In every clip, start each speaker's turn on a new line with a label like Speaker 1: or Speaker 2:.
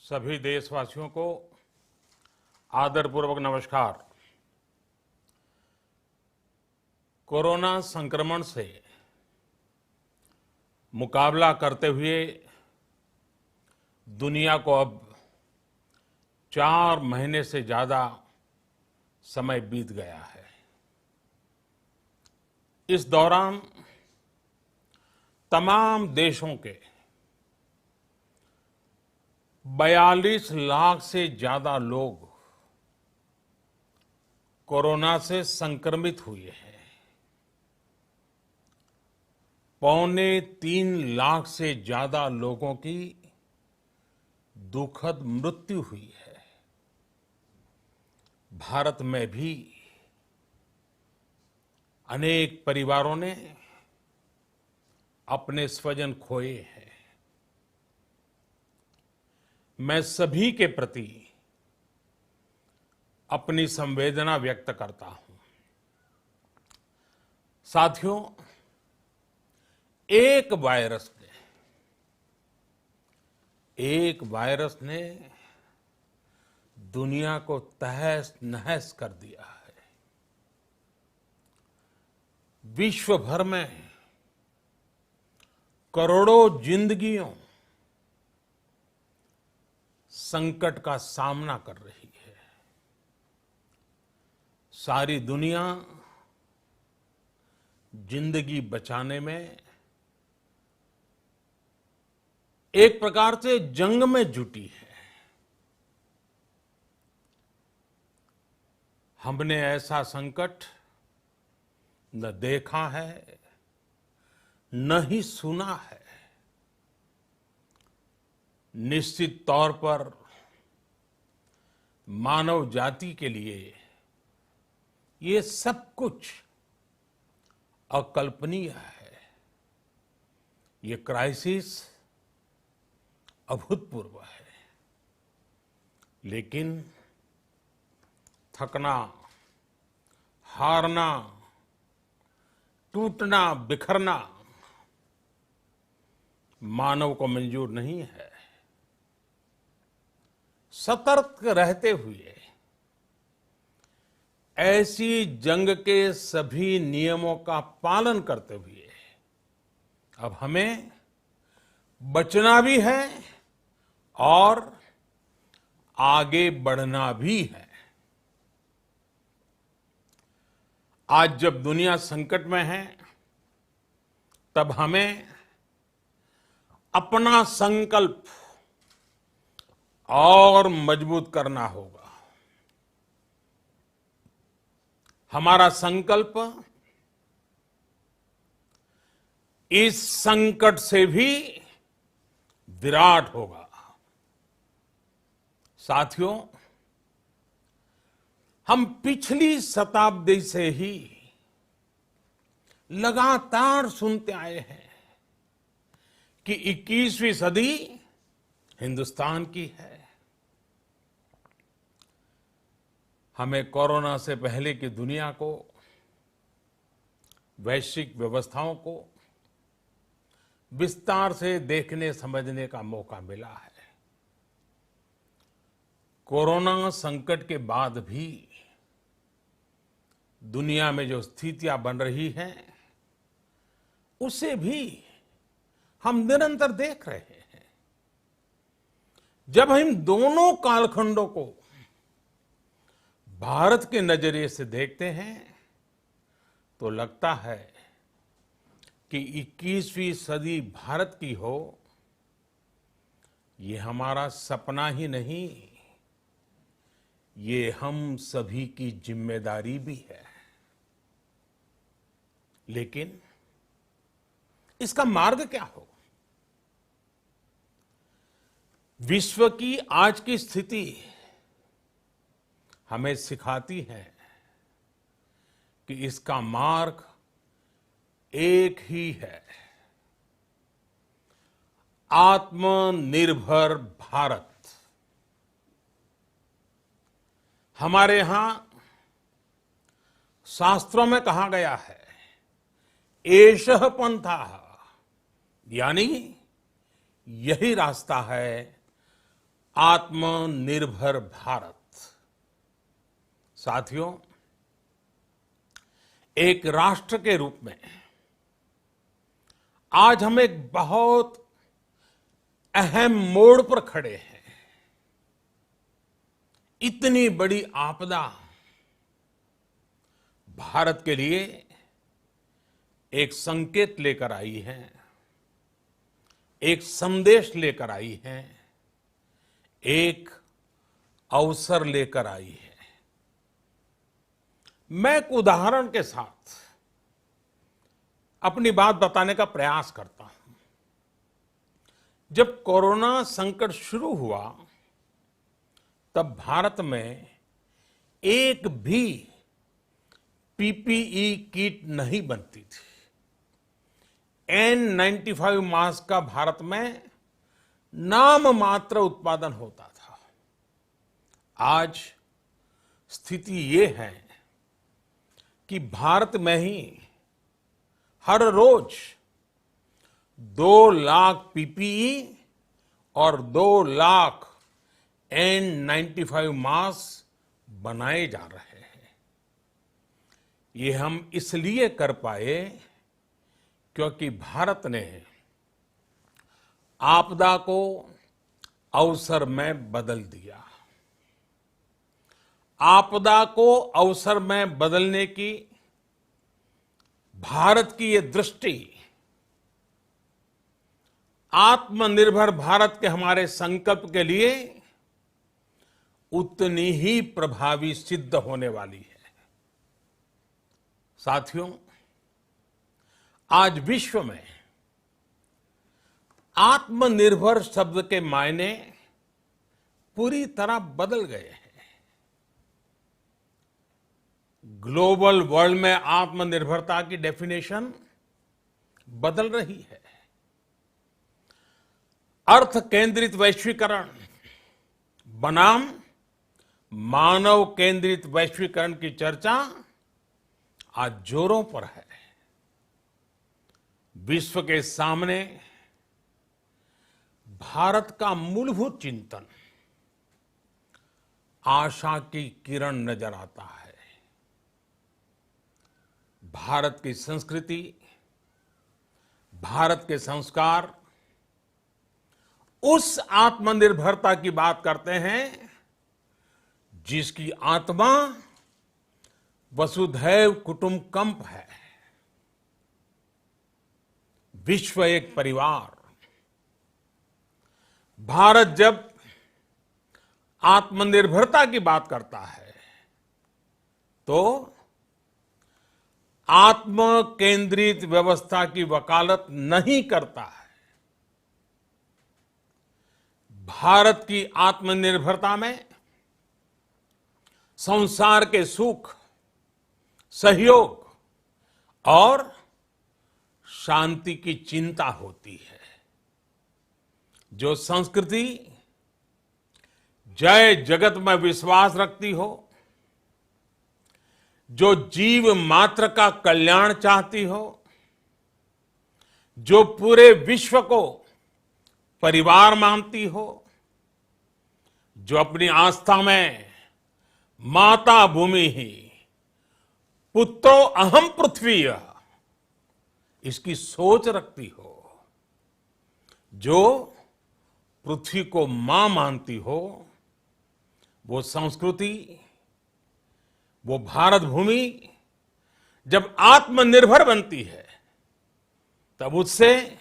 Speaker 1: सभी देशवासियों को आदरपूर्वक नमस्कार। कोरोना संक्रमण से मुकाबला करते हुए दुनिया को अब 4 महीने से ज्यादा समय बीत गया है। इस दौरान तमाम देशों के 42 लाख से ज्यादा लोग कोरोना से संक्रमित हुए हैं। 2.25 लाख से ज्यादा लोगों की दुखद मृत्यु हुई है। भारत में भी अनेक परिवारों ने अपने स्वजन खोए हैं। मैं सभी के प्रति अपनी संवेदना व्यक्त करता हूं। साथियों, एक वायरस ने दुनिया को तहस नहस कर दिया है। विश्व भर में करोड़ों जिंदगियों संकट का सामना कर रही है। सारी दुनिया जिंदगी बचाने में एक प्रकार से जंग में जुटी है। हमने ऐसा संकट न देखा है, न ही सुना है। निश्चित तौर पर मानव जाति के लिए ये सब कुछ अकल्पनीय है। ये क्राइसिस अभूतपूर्व है। लेकिन थकना, हारना, टूटना, बिखरना मानव को मंजूर नहीं है। सतर्क रहते हुए ऐसी जंग के सभी नियमों का पालन करते हुए अब हमें बचना भी है और आगे बढ़ना भी है। आज जब दुनिया संकट में है, तब हमें अपना संकल्प और मजबूत करना होगा। हमारा संकल्प इस संकट से भी विराट होगा। साथियों, हम पिछली शताब्दी से ही लगातार सुनते आए हैं कि 21वीं सदी हिंदुस्तान की है। हमें कोरोना से पहले की दुनिया को, वैश्विक व्यवस्थाओं को विस्तार से देखने समझने का मौका मिला है। कोरोना संकट के बाद भी दुनिया में जो स्थितियां बन रही हैं, उसे भी हम निरंतर देख रहे हैं। जब हम दोनों कालखंडों को भारत के नजरिए से देखते हैं, तो लगता है कि 21वीं सदी भारत की हो, ये हमारा सपना ही नहीं, ये हम सभी की जिम्मेदारी भी है। लेकिन इसका मार्ग क्या हो? विश्व की आज की स्थिति हमें सिखाती है कि इसका मार्ग एक ही है, आत्मनिर्भर भारत। हमारे यहां शास्त्रों में कहा गया है, एषः पंथः, यानी यही रास्ता है आत्मनिर्भर भारत। साथियों, एक राष्ट्र के रूप में आज हम एक बहुत अहम मोड़ पर खड़े हैं। इतनी बड़ी आपदा भारत के लिए एक संकेत लेकर आई है, एक संदेश लेकर आई है, एक अवसर लेकर आई है। मैं एक उदाहरण के साथ अपनी बात बताने का प्रयास करता हूं। जब कोरोना संकट शुरू हुआ, तब भारत में एक भी पीपीई किट नहीं बनती थी। N95 मास्क का भारत में नाम मात्र उत्पादन होता था। आज स्थिति ये है कि भारत में ही हर रोज 2 लाख पीपीई और 2 लाख N95 मास्क बनाए जा रहे हैं। ये हम इसलिए कर पाए क्योंकि भारत ने आपदा को अवसर में बदल दिया। आपदा को अवसर में बदलने की भारत की ये दृष्टि आत्मनिर्भर भारत के हमारे संकल्प के लिए उतनी ही प्रभावी सिद्ध होने वाली है। साथियों, आज विश्व में आत्मनिर्भर शब्द के मायने पूरी तरह बदल गए हैं। ग्लोबल वर्ल्ड में आत्मनिर्भरता की डेफिनेशन बदल रही है। अर्थ केंद्रित वैश्वीकरण बनाम मानव केंद्रित वैश्वीकरण की चर्चा आज जोरों पर है। विश्व के सामने भारत का मूलभूत चिंतन आशा की किरण नजर आता है। भारत की संस्कृति, भारत के संस्कार उस आत्मनिर्भरता की बात करते हैं जिसकी आत्मा वसुधैव कुटुंबकम है। विश्व एक परिवार। भारत जब आत्मनिर्भरता की बात करता है तो आत्म केंद्रित व्यवस्था की वकालत नहीं करता है। भारत की आत्मनिर्भरता में संसार के सुख, सहयोग और शांति की चिंता होती है। जो संस्कृति जय जगत में विश्वास रखती हो, जो जीव मात्र का कल्याण चाहती हो, जो पूरे विश्व को परिवार मानती हो, जो अपनी आस्था में माता भूमि ही पुत्रो अहम पृथ्वी इसकी सोच रखती हो, जो पृथ्वी को मां मानती हो, वो संस्कृति, वो भारत भूमि जब आत्मनिर्भर बनती है तब उससे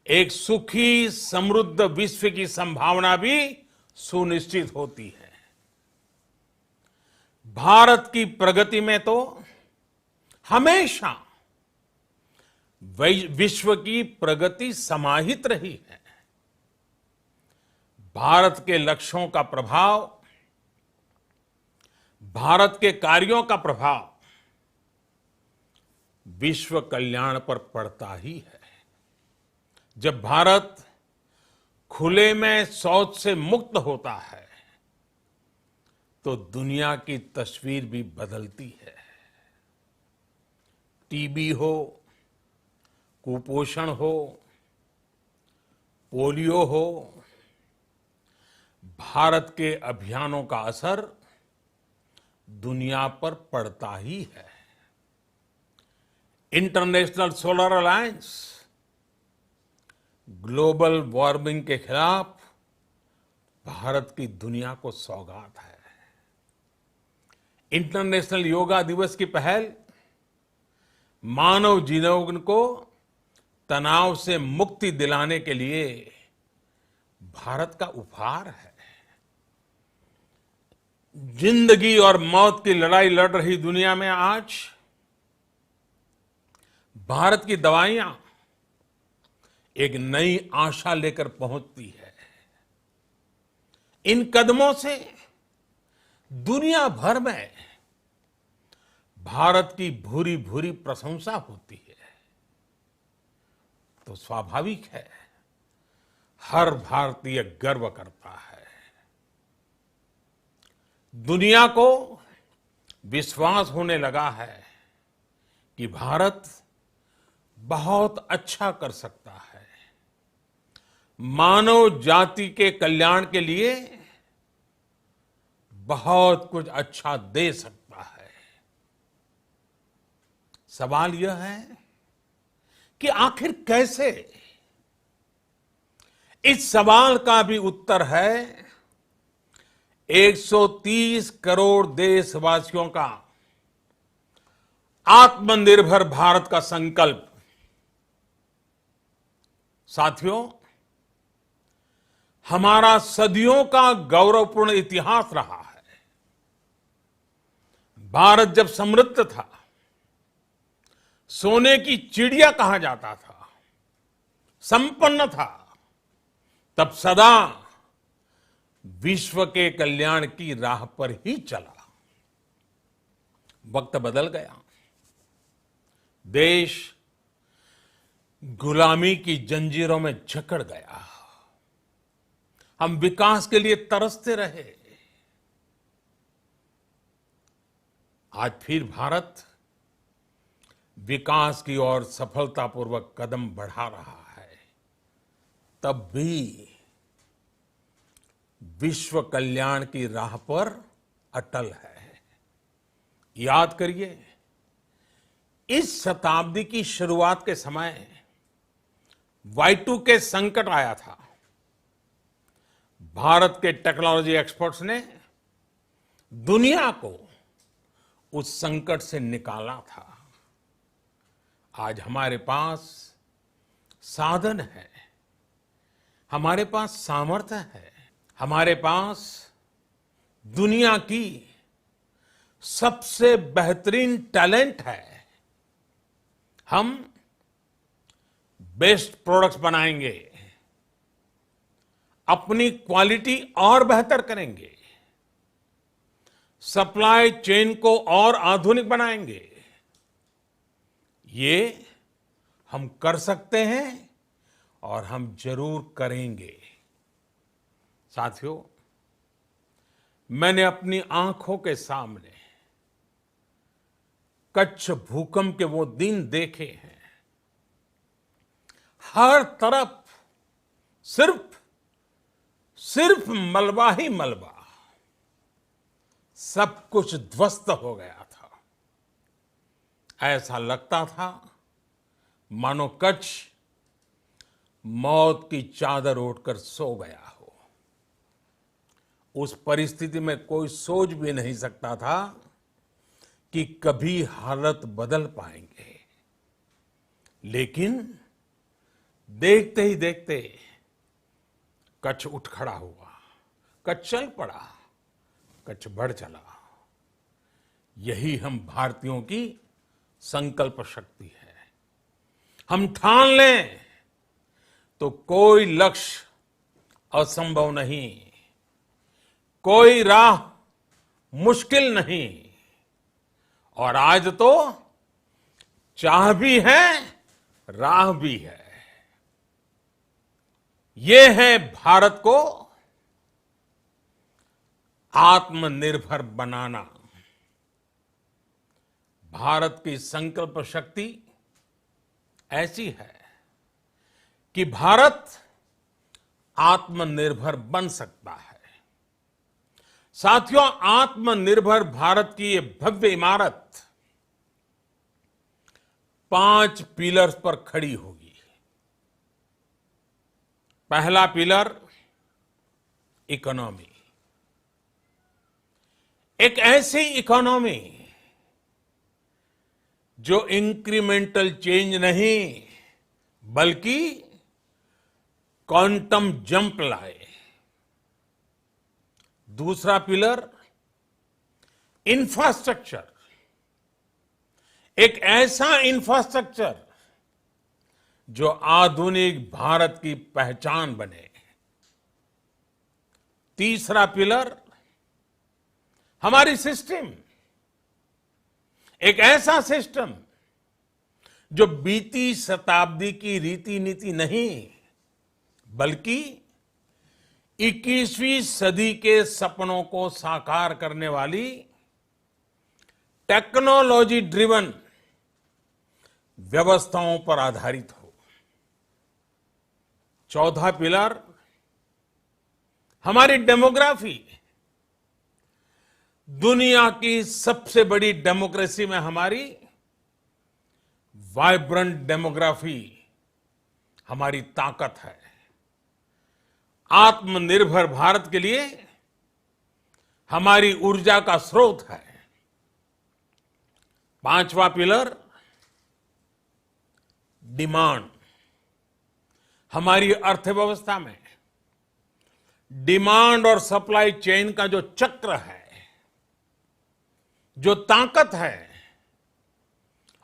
Speaker 1: एक सुखी समृद्ध विश्व की संभावना भी सुनिश्चित होती है। भारत की प्रगति में तो हमेशा विश्व की प्रगति समाहित रही है। भारत के लक्ष्यों का प्रभाव, भारत के कार्यों का प्रभाव विश्व कल्याण पर पड़ता ही है। जब भारत खुले में शौच से मुक्त होता है तो दुनिया की तस्वीर भी बदलती है। टीबी हो, कुपोषण हो, पोलियो हो, भारत के अभियानों का असर दुनिया पर पड़ता ही है। International solar alliance global warming के खिलाफ भारत की दुनिया को सौगात है। इंटरनेशनल योगा दिवस की पहल मानव जीवन को तनाव से मुक्ति दिलाने के लिए भारत का उपहार है। जिंदगी और मौत की लड़ाई लड़ रही दुनिया में आज भारत की दवाइयां एक नई आशा लेकर पहुंचती है। इन कदमों से दुनिया भर में भारत की भूरी भूरी प्रशंसा होती है। तो स्वाभाविक है, हर भारतीय गर्व करता है। दुनिया को विश्वास होने लगा है कि भारत बहुत अच्छा कर सकता है, मानव जाति के कल्याण के लिए बहुत कुछ अच्छा दे सकता है। सवाल यह है कि आखिर कैसे? इस सवाल का भी उत्तर है 130 करोड़ देशवासियों का आत्मनिर्भर भारत का संकल्प। साथियों, हमारा सदियों का गौरवपूर्ण इतिहास रहा है। भारत जब समृद्ध था, सोने की चिड़िया कहा जाता था, संपन्न था, तब सदा विश्व के कल्याण की राह पर ही चला। वक्त बदल गया, देश गुलामी की जंजीरों में जकड़ गया। हम विकास के लिए तरसते रहे। आज फिर भारत विकास की ओर सफलतापूर्वक कदम बढ़ा रहा है। तब भी विश्व कल्याण की राह पर अटल है। याद करिए, इस शताब्दी की शुरुआत के समय Y2K संकट आया था। भारत के टेक्नोलॉजी एक्सपर्ट्स ने दुनिया को उस संकट से निकाला था। आज हमारे पास साधन है, हमारे पास सामर्थ्य है, हमारे पास दुनिया की सबसे बेहतरीन टैलेंट है। हम बेस्ट प्रोडक्ट्स बनाएंगे, अपनी क्वालिटी और बेहतर करेंगे, सप्लाई चेन को और आधुनिक बनाएंगे। ये हम कर सकते हैं और हम जरूर करेंगे। साथियों, मैंने अपनी आंखों के सामने कच्छ भूकंप के वो दिन देखे हैं। हर तरफ सिर्फ मलबा ही मलबा, सब कुछ ध्वस्त हो गया था। ऐसा लगता था मानो कच्छ मौत की चादर ओढ़कर सो गया हो। उस परिस्थिति में कोई सोच भी नहीं सकता था कि कभी हालत बदल पाएंगे। लेकिन देखते ही देखते कच्छ उठ खड़ा हुआ, कच्छ चल पड़ा, कच्छ बढ़ चला। यही हम भारतीयों की संकल्प शक्ति है। हम ठान लें तो कोई लक्ष्य असंभव नहीं, कोई राह मुश्किल नहीं। और आज तो चाह भी है, राह भी है। ये है भारत को आत्मनिर्भर बनाना। भारत की संकल्प शक्ति ऐसी है कि भारत आत्मनिर्भर बन सकता है। साथियों, आत्मनिर्भर भारत की ये भव्य इमारत 5 पिलर्स पर खड़ी होगी। पहला पिलर इकोनॉमी। एक ऐसी इकोनॉमी जो इंक्रीमेंटल चेंज नहीं बल्कि क्वांटम जंप लाए। दूसरा पिलर इंफ्रास्ट्रक्चर। एक ऐसा इंफ्रास्ट्रक्चर जो आधुनिक भारत की पहचान बने। तीसरा पिलर हमारी सिस्टम। एक ऐसा सिस्टम जो बीती शताब्दी की रीति नीति नहीं बल्कि 21वीं सदी के सपनों को साकार करने वाली टेक्नोलॉजी ड्रिवन व्यवस्थाओं पर आधारित हो। चौथा पिलर हमारी डेमोग्राफी। दुनिया की सबसे बड़ी डेमोक्रेसी में हमारी वाइब्रेंट डेमोग्राफी हमारी ताकत है। आत्मनिर्भर भारत के लिए हमारी ऊर्जा का स्रोत है। पांचवा पिलर डिमांड। हमारी अर्थव्यवस्था में डिमांड और सप्लाई चेन का जो चक्र है, जो ताकत है,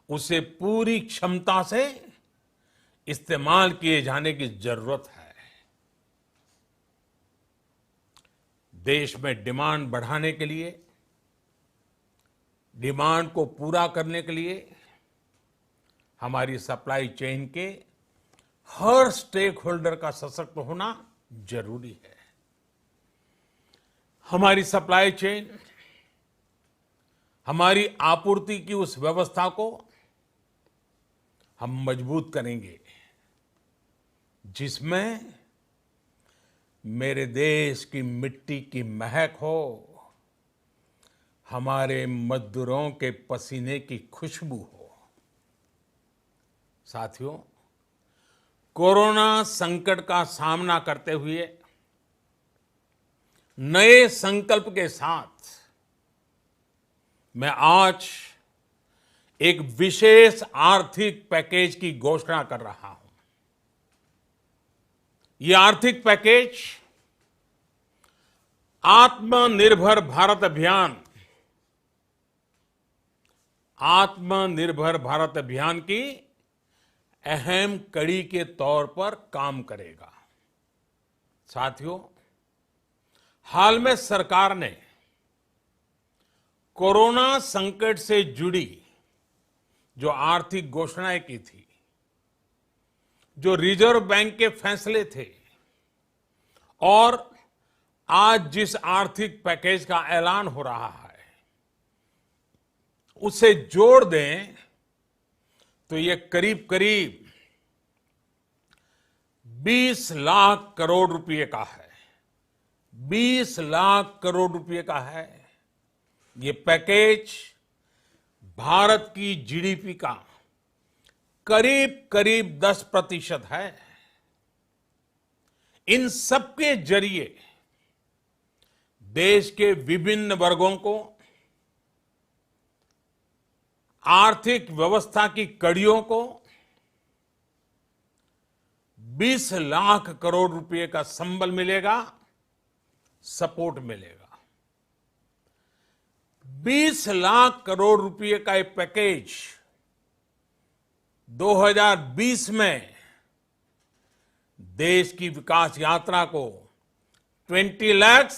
Speaker 1: उसे पूरी क्षमता से इस्तेमाल किए जाने की जरूरत है। देश में डिमांड बढ़ाने के लिए, डिमांड को पूरा करने के लिए हमारी सप्लाई चेन के हर स्टेक होल्डर का सशक्त होना जरूरी है। हमारी सप्लाई चेन, हमारी आपूर्ति की उस व्यवस्था को हम मजबूत करेंगे जिसमें मेरे देश की मिट्टी की महक हो, हमारे मजदूरों के पसीने की खुशबू हो। साथियों, कोरोना संकट का सामना करते हुए नए संकल्प के साथ मैं आज एक विशेष आर्थिक पैकेज की घोषणा कर रहा हूं। यह आर्थिक पैकेज आत्मनिर्भर भारत अभियान, आत्मनिर्भर भारत अभियान की अहम कड़ी के तौर पर काम करेगा। साथियों, हाल में सरकार ने कोरोना संकट से जुड़ी जो आर्थिक घोषणाएं की थी, जो रिजर्व बैंक के फैसले थे और आज जिस आर्थिक पैकेज का ऐलान हो रहा है, उसे जोड़ दें तो ये करीब करीब 20 लाख करोड़ रुपए का है। 20 लाख करोड़ रुपए का है। ये पैकेज भारत की जीडीपी का करीब करीब 10% है। इन सबके जरिए देश के विभिन्न वर्गों को आर्थिक व्यवस्था की कड़ियों को 20 लाख करोड़ रुपए का संबल मिलेगा, सपोर्ट मिलेगा। 20 लाख करोड़ रुपए का ये पैकेज 2020 में देश की विकास यात्रा को 20 लाख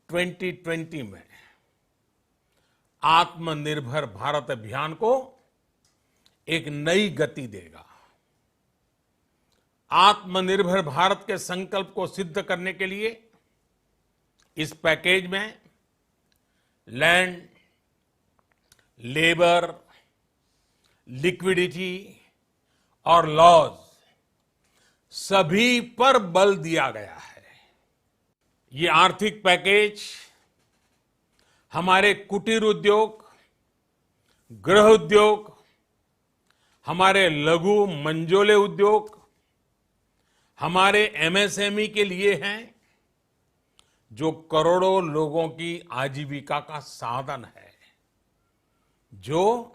Speaker 1: 2020 में आत्मनिर्भर भारत अभियान को एक नई गति देगा। आत्मनिर्भर भारत के संकल्प को सिद्ध करने के लिए इस पैकेज में लैंड, लेबर, लिक्विडिटी और लॉज सभी पर बल दिया गया है। ये आर्थिक पैकेज हमारे कुटीर उद्योग, गृह उद्योग, हमारे लघु मंझोले उद्योग, हमारे एमएसएमई के लिए हैं, जो करोड़ों लोगों की आजीविका का साधन है, जो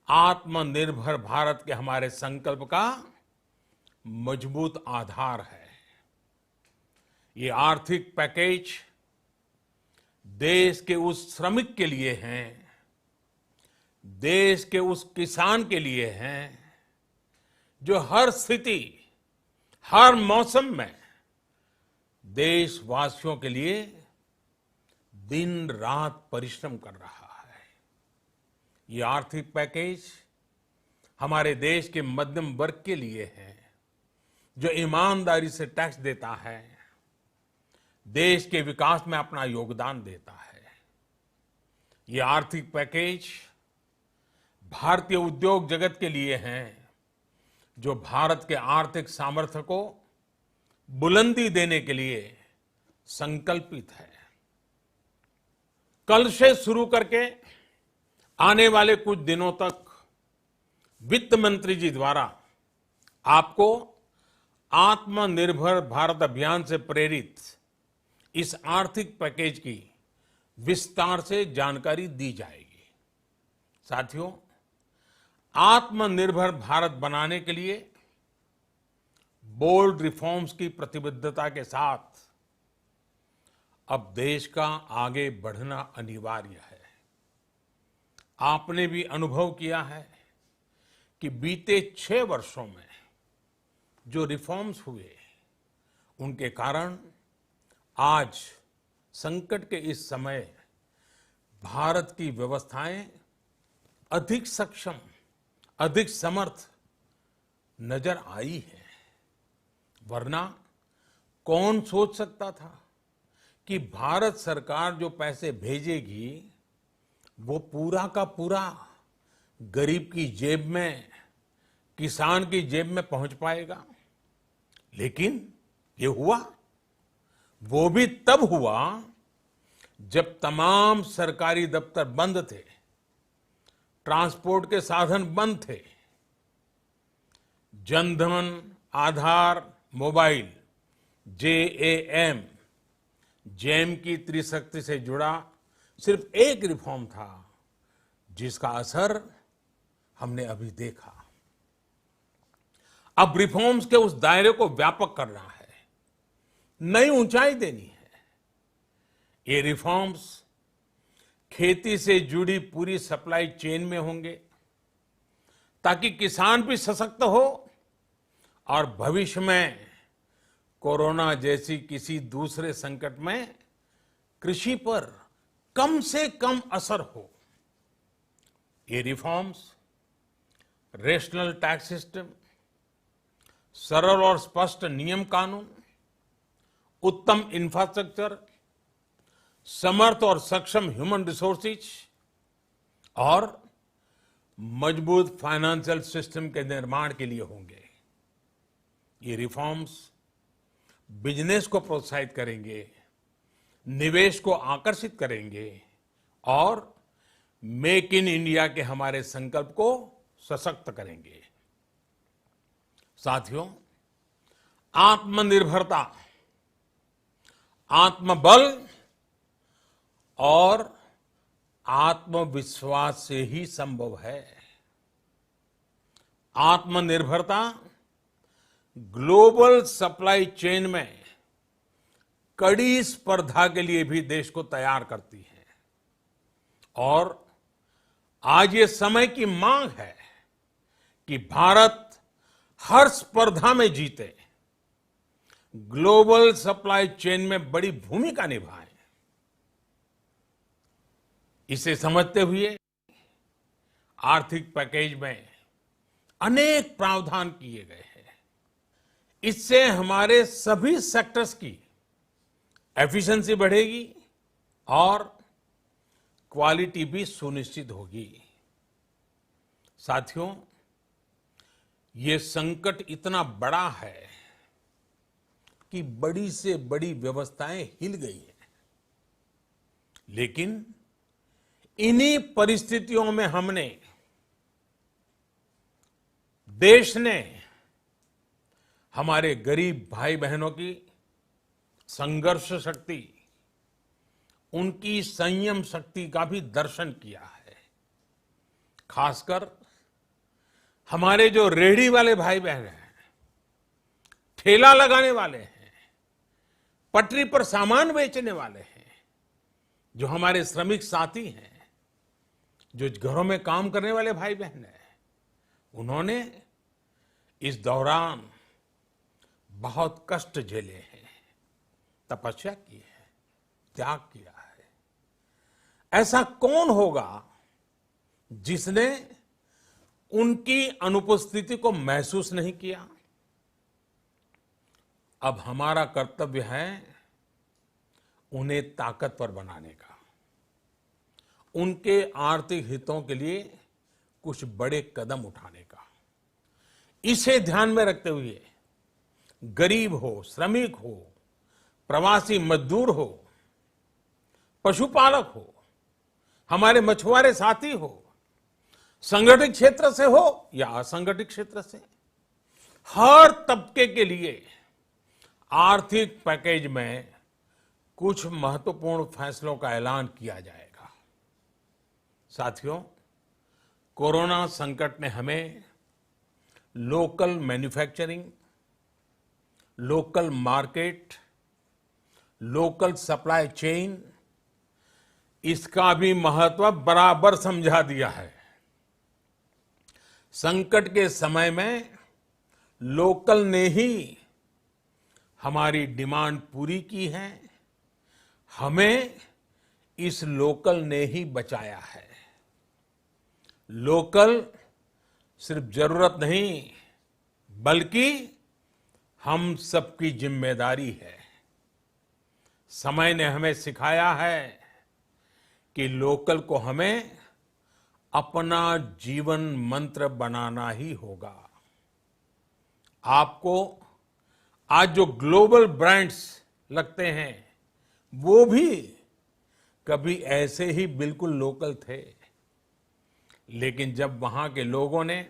Speaker 1: आत्मनिर्भर भारत के हमारे संकल्प का मजबूत आधार है। ये आर्थिक पैकेज देश के उस श्रमिक के लिए हैं, देश के उस किसान के लिए हैं, जो हर स्थिति, हर मौसम में देशवासियों के लिए दिन रात परिश्रम कर रहा है। ये आर्थिक पैकेज हमारे देश के मध्यम वर्ग के लिए है, जो ईमानदारी से टैक्स देता है, देश के विकास में अपना योगदान देता है। ये आर्थिक पैकेज भारतीय उद्योग जगत के लिए हैं, जो भारत के आर्थिक सामर्थ्य को बुलंदी देने के लिए संकल्पित है। कल से शुरू करके आने वाले कुछ दिनों तक वित्त मंत्री जी द्वारा आपको आत्मनिर्भर भारत अभियान से प्रेरित इस आर्थिक पैकेज की विस्तार से जानकारी दी जाएगी। साथियों, आत्मनिर्भर भारत बनाने के लिए बोल्ड रिफॉर्म्स की प्रतिबद्धता के साथ अब देश का आगे बढ़ना अनिवार्य है। आपने भी अनुभव किया है कि बीते 6 वर्षों में जो रिफॉर्म्स हुए, उनके कारण आज संकट के इस समय भारत की व्यवस्थाएं अधिक सक्षम, अधिक समर्थ नजर आई है। वरना कौन सोच सकता था कि भारत सरकार जो पैसे भेजेगी वो पूरा का पूरा गरीब की जेब में, किसान की जेब में पहुंच पाएगा। लेकिन ये हुआ। वो भी तब हुआ जब तमाम सरकारी दफ्तर बंद थे, ट्रांसपोर्ट के साधन बंद थे, जनधन, आधार, मोबाइल, जेम की त्रिशक्ति से जुड़ा सिर्फ एक रिफॉर्म था, जिसका असर हमने अभी देखा। अब रिफॉर्म्स के उस दायरे को व्यापक करना है, नई ऊंचाई देनी है। ये रिफॉर्म्स खेती से जुड़ी पूरी सप्लाई चेन में होंगे, ताकि किसान भी सशक्त हो और भविष्य में कोरोना जैसी किसी दूसरे संकट में कृषि पर कम से कम असर हो। ये रिफॉर्म्स रेशनल टैक्स सिस्टम, सरल और स्पष्ट नियम कानून, उत्तम इंफ्रास्ट्रक्चर, समर्थ और सक्षम ह्यूमन रिसोर्सेज और मजबूत फाइनेंशियल सिस्टम के निर्माण के लिए होंगे। ये रिफॉर्म्स बिजनेस को प्रोत्साहित करेंगे, निवेश को आकर्षित करेंगे और मेक इन इंडिया के हमारे संकल्प को सशक्त करेंगे। साथियों, आत्मनिर्भरता, आत्मबल और आत्मविश्वास से ही संभव है। आत्मनिर्भरता ग्लोबल सप्लाई चेन में कड़ी स्पर्धा के लिए भी देश को तैयार करती है और आज ये समय की मांग है कि भारत हर स्पर्धा में जीते, ग्लोबल सप्लाई चेन में बड़ी भूमिका निभाए। इसे समझते हुए आर्थिक पैकेज में अनेक प्रावधान किए गए हैं। इससे हमारे सभी सेक्टर्स की एफिशिएंसी बढ़ेगी और क्वालिटी भी सुनिश्चित होगी। साथियों, ये संकट इतना बड़ा है कि बड़ी से बड़ी व्यवस्थाएं हिल गई हैं, लेकिन इन्हीं परिस्थितियों में हमने, देश ने हमारे गरीब भाई बहनों की संघर्ष शक्ति, उनकी संयम शक्ति का भी दर्शन किया है। खासकर हमारे जो रेहड़ी वाले भाई बहन हैं, ठेला लगाने वाले हैं, पटरी पर सामान बेचने वाले हैं, जो हमारे श्रमिक साथी हैं, जो घरों में काम करने वाले भाई बहन हैं, उन्होंने इस दौरान बहुत कष्ट झेले हैं, तपस्या की है, त्याग किया है। ऐसा कौन होगा जिसने उनकी अनुपस्थिति को महसूस नहीं किया? अब हमारा कर्तव्य है उन्हें ताकतवर बनाने का, उनके आर्थिक हितों के लिए कुछ बड़े कदम उठाने का। इसे ध्यान में रखते हुए गरीब हो, श्रमिक हो, प्रवासी मजदूर हो, पशुपालक हो, हमारे मछुआरे साथी हो, संगठित क्षेत्र से हो या असंगठित क्षेत्र से, हर तबके के लिए आर्थिक पैकेज में कुछ महत्वपूर्ण फैसलों का ऐलान किया जाएगा। साथियों, कोरोना संकट ने हमें local manufacturing, local market, local supply chain, इसका भी महत्व बराबर समझा दिया है। संकट के समय में लोकल ने ही हमारी डिमांड पूरी की है, हमें इस लोकल ने ही बचाया है। लोकल सिर्फ जरूरत नहीं, बल्कि हम सबकी जिम्मेदारी है। समय ने हमें सिखाया है कि लोकल को हमें अपना जीवन मंत्र बनाना ही होगा। आपको आज जो ग्लोबल ब्रांड्स लगते हैं, वो भी कभी ऐसे ही बिल्कुल लोकल थे, लेकिन जब वहां के लोगों ने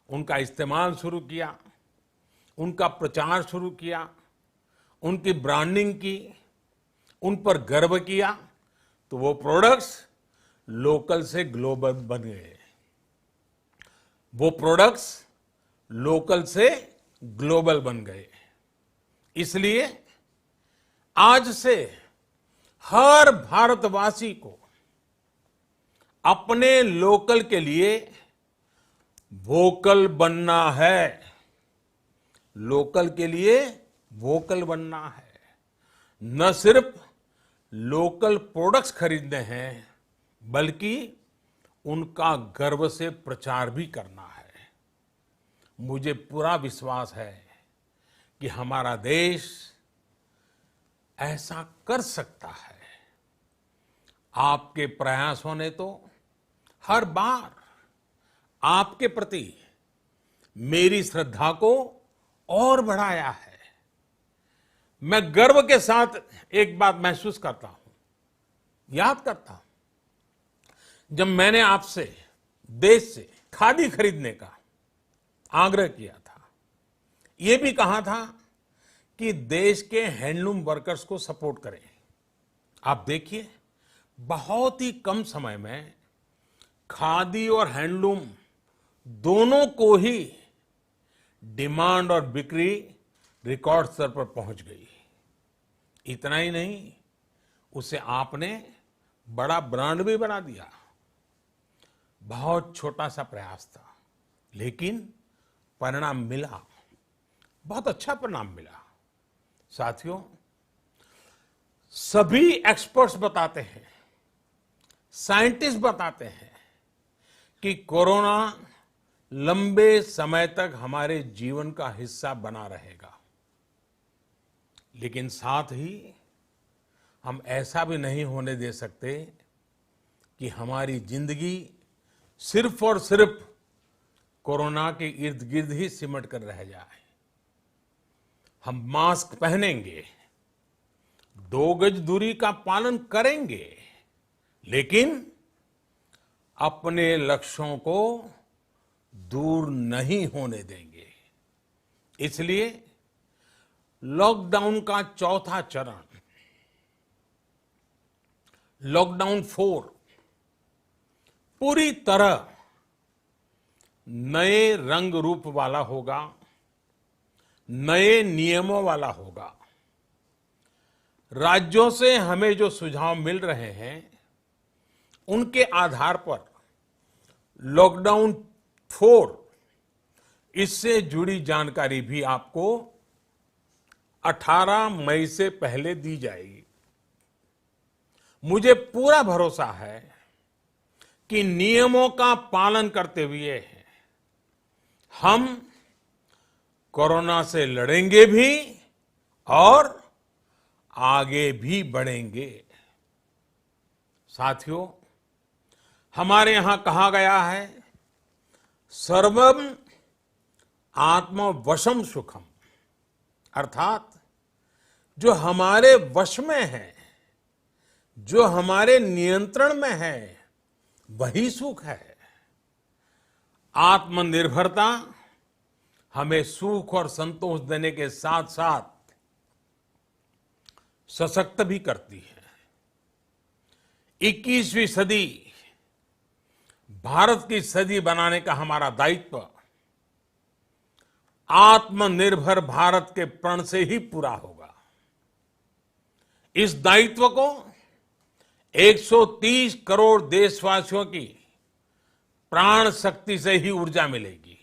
Speaker 1: उनका इस्तेमाल शुरू किया, उनका प्रचार शुरू किया, उनकी ब्रांडिंग की, उन पर गर्व किया, तो वो प्रोडक्ट्स लोकल से ग्लोबल बन गए। वो प्रोडक्ट्स लोकल से ग्लोबल बन गए। इसलिए आज से हर भारतवासी को अपने लोकल के लिए वोकल बनना है। लोकल के लिए वोकल बनना है। न सिर्फ लोकल प्रोडक्ट्स खरीदने हैं, बल्कि उनका गर्व से प्रचार भी करना है। मुझे पूरा विश्वास है कि हमारा देश ऐसा कर सकता है। आपके प्रयासों ने तो हर बार आपके प्रति मेरी श्रद्धा को और बढ़ाया है। मैं गर्व के साथ एक बात महसूस करता हूं, याद करता हूं, जब मैंने आपसे देश से खादी खरीदने का आग्रह किया था, यह भी कहा था कि देश के हैंडलूम वर्कर्स को सपोर्ट करें। आप देखिए, बहुत ही कम समय में खादी और हैंडलूम दोनों को ही डिमांड और बिक्री रिकॉर्ड स्तर पर पहुंच गई। इतना ही नहीं, उसे आपने बड़ा ब्रांड भी बना दिया। बहुत छोटा सा प्रयास था, लेकिन परिणाम मिला, बहुत अच्छा परिणाम मिला। साथियों, सभी एक्सपर्ट्स बताते हैं, साइंटिस्ट बताते हैं कि कोरोना लंबे समय तक हमारे जीवन का हिस्सा बना रहेगा। लेकिन साथ ही हम ऐसा भी नहीं होने दे सकते कि हमारी जिंदगी सिर्फ और सिर्फ कोरोना के इर्द गिर्द ही सिमट कर रह जाए। हम मास्क पहनेंगे, 2 गज दूरी का पालन करेंगे, लेकिन अपने लक्ष्यों को दूर नहीं होने देंगे। इसलिए लॉकडाउन का चौथा चरण, लॉकडाउन 4, पूरी तरह नए रंग रूप वाला होगा, नए नियमों वाला होगा। राज्यों से हमें जो सुझाव मिल रहे हैं, उनके आधार पर लॉकडाउन 4, इससे जुड़ी जानकारी भी आपको 18 मई से पहले दी जाएगी। मुझे पूरा भरोसा है कि नियमों का पालन करते हुए हम कोरोना से लड़ेंगे भी और आगे भी बढ़ेंगे। साथियों, हमारे यहां कहा गया है, सर्वम आत्मवशम सुखम, अर्थात जो हमारे वश में है, जो हमारे नियंत्रण में है, वही सुख है। आत्मनिर्भरता हमें सुख और संतोष देने के साथ साथ सशक्त भी करती है। 21वीं सदी भारत की सदी बनाने का हमारा दायित्व आत्मनिर्भर भारत के प्रण से ही पूरा होगा। इस दायित्व को 130 करोड़ देशवासियों की प्राण शक्ति से ही ऊर्जा मिलेगी।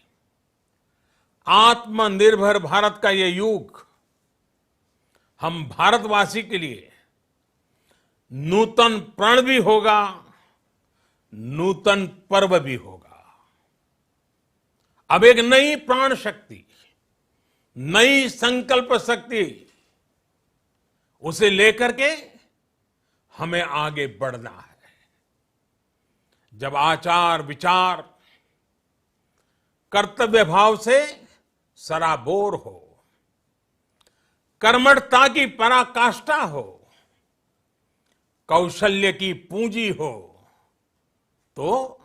Speaker 1: आत्मनिर्भर भारत का ये युग हम भारतवासी के लिए नूतन प्रण भी होगा, नूतन पर्व भी होगा। अब एक नई प्राण शक्ति, नई संकल्प शक्ति, उसे लेकर के हमें आगे बढ़ना है। जब आचार विचार कर्तव्य भाव से सराबोर हो, कर्मठता की पराकाष्ठा हो, कौशल्य की पूंजी हो, तो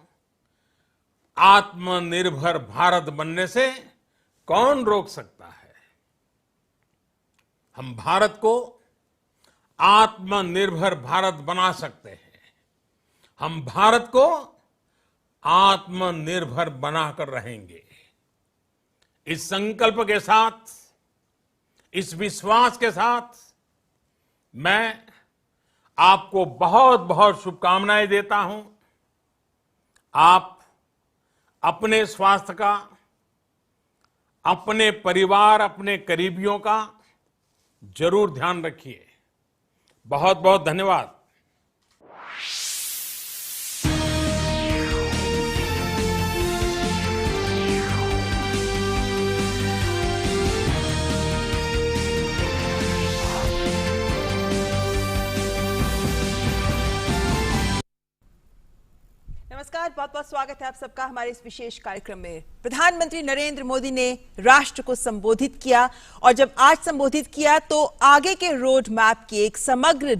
Speaker 1: आत्मनिर्भर भारत बनने से कौन रोक सकता है। हम भारत को आत्मनिर्भर भारत बना सकते हैं। हम भारत को आत्मनिर्भर बनाकर रहेंगे। इस संकल्प के साथ, इस विश्वास के साथ मैं आपको बहुत बहुत शुभकामनाएं देता हूं। आप अपने स्वास्थ्य का, अपने परिवार, अपने करीबियों का जरूर ध्यान रखिए। बहुत बहुत धन्यवाद।
Speaker 2: नमस्कार, बहुत बहुत स्वागत है आप सबका हमारे इस विशेष कार्यक्रम में। प्रधानमंत्री नरेंद्र मोदी ने राष्ट्र को संबोधित किया और जब आज संबोधित किया तो आगे के रोड मैप की एक समग्र